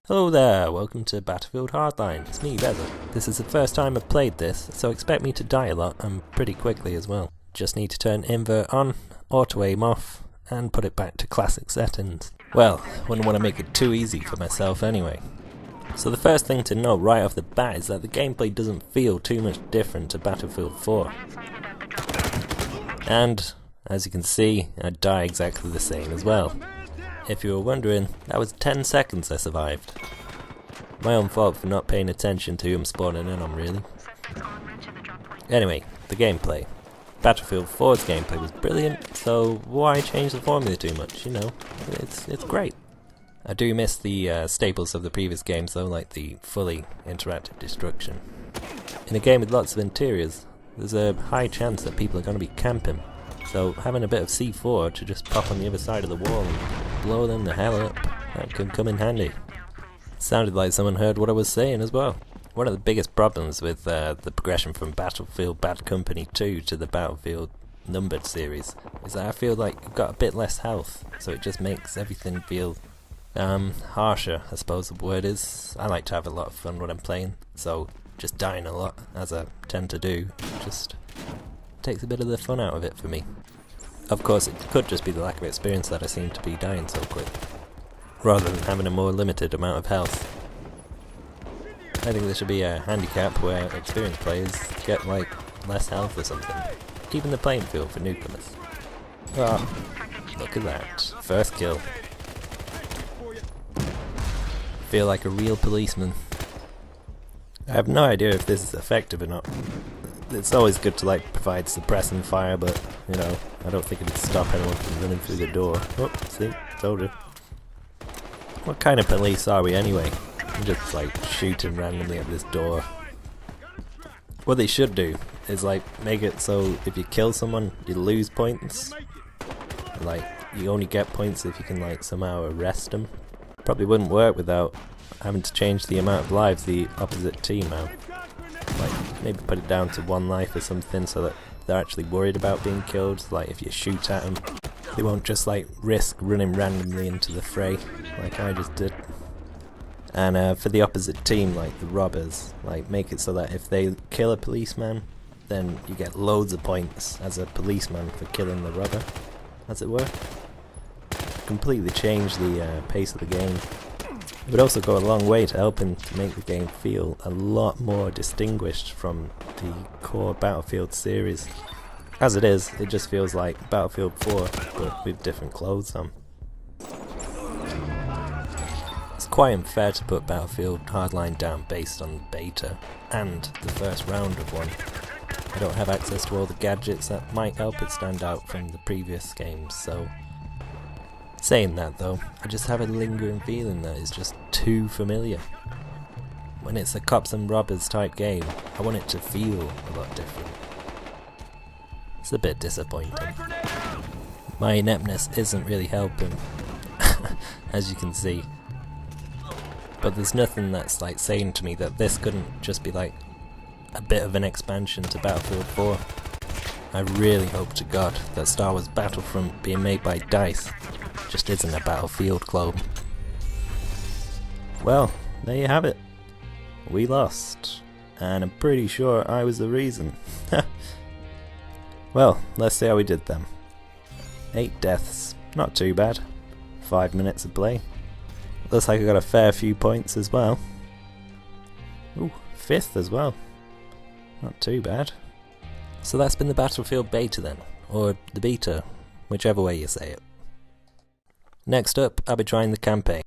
Hello there, welcome to Battlefield Hardline. It's me, Bezza. This is the first time I've played this, so expect me to die a lot and pretty quickly as well. Just need to turn invert on, auto aim off, and put it back to classic settings. Well, wouldn't want to make it too easy for myself anyway. So the first thing to know right off the bat is that the gameplay doesn't feel too much different to Battlefield 4. And, as you can see, I die exactly the same as well. If you were wondering, that was 10 seconds I survived. My own fault for not paying attention to who I'm spawning in on, really. Anyway, the gameplay. Battlefield 4's gameplay was brilliant, so why change the formula too much, you know? It's great. I do miss the staples of the previous games though, like the fully interactive destruction. In a game with lots of interiors, there's a high chance that people are going to be camping, so having a bit of C4 to just pop on the other side of the wall and blow them the hell up, that could come in handy. It sounded like someone heard what I was saying as well. One of the biggest problems with the progression from Battlefield Bad Company 2 to the Battlefield numbered series is that I feel like I've got a bit less health, so it just makes everything feel harsher, I suppose the word is. I like to have a lot of fun when I'm playing, so just dying a lot, as I tend to do, just takes a bit of the fun out of it for me. Of course, it could just be the lack of experience that I seem to be dying so quick, rather than having a more limited amount of health. I think there should be a handicap where experienced players get like less health or something. Even the playing field for newcomers. Oh, look at that. First kill. Feel like a real policeman. I have no idea if this is effective or not. It's always good to like provide suppressing fire, but you know, I don't think it would stop anyone from running through the door. Oh, see, told you. What kind of police are we anyway? I'm just like shooting randomly at this door. What they should do is like make it so if you kill someone, you lose points. Like you only get points if you can like somehow arrest them. Probably wouldn't work without having to change the amount of lives the opposite team have. Like maybe put it down to 1 life or something so that they're actually worried about being killed. Like if you shoot at them, they won't just like risk running randomly into the fray like I just did. And for the opposite team, like the robbers, like make it so that if they kill a policeman, then you get loads of points as a policeman for killing the robber, as it were. Completely change the pace of the game. It would also go a long way to helping to make the game feel a lot more distinguished from the core Battlefield series. As it is, it just feels like Battlefield 4, but with different clothes on. It's quite unfair to put Battlefield Hardline down based on the beta and the first round of one. I don't have access to all the gadgets that might help it stand out from the previous games, so... Saying that though, I just have a lingering feeling that it's just too familiar. When it's a cops and robbers type game, I want it to feel a lot different. It's a bit disappointing. My ineptness isn't really helping, as you can see. But there's nothing that's like saying to me that this couldn't just be like a bit of an expansion to Battlefield 4. I really hope to God that Star Wars Battlefront being made by DICE just isn't a Battlefield clone. Well, there you have it. We lost. And I'm pretty sure I was the reason. Well, let's see how we did then. 8 deaths. Not too bad. 5 minutes of play. Looks like I got a fair few points as well. Ooh, 5th as well. Not too bad. So that's been the Battlefield beta then. Or the beta. Whichever way you say it. Next up, I'll be trying the campaign.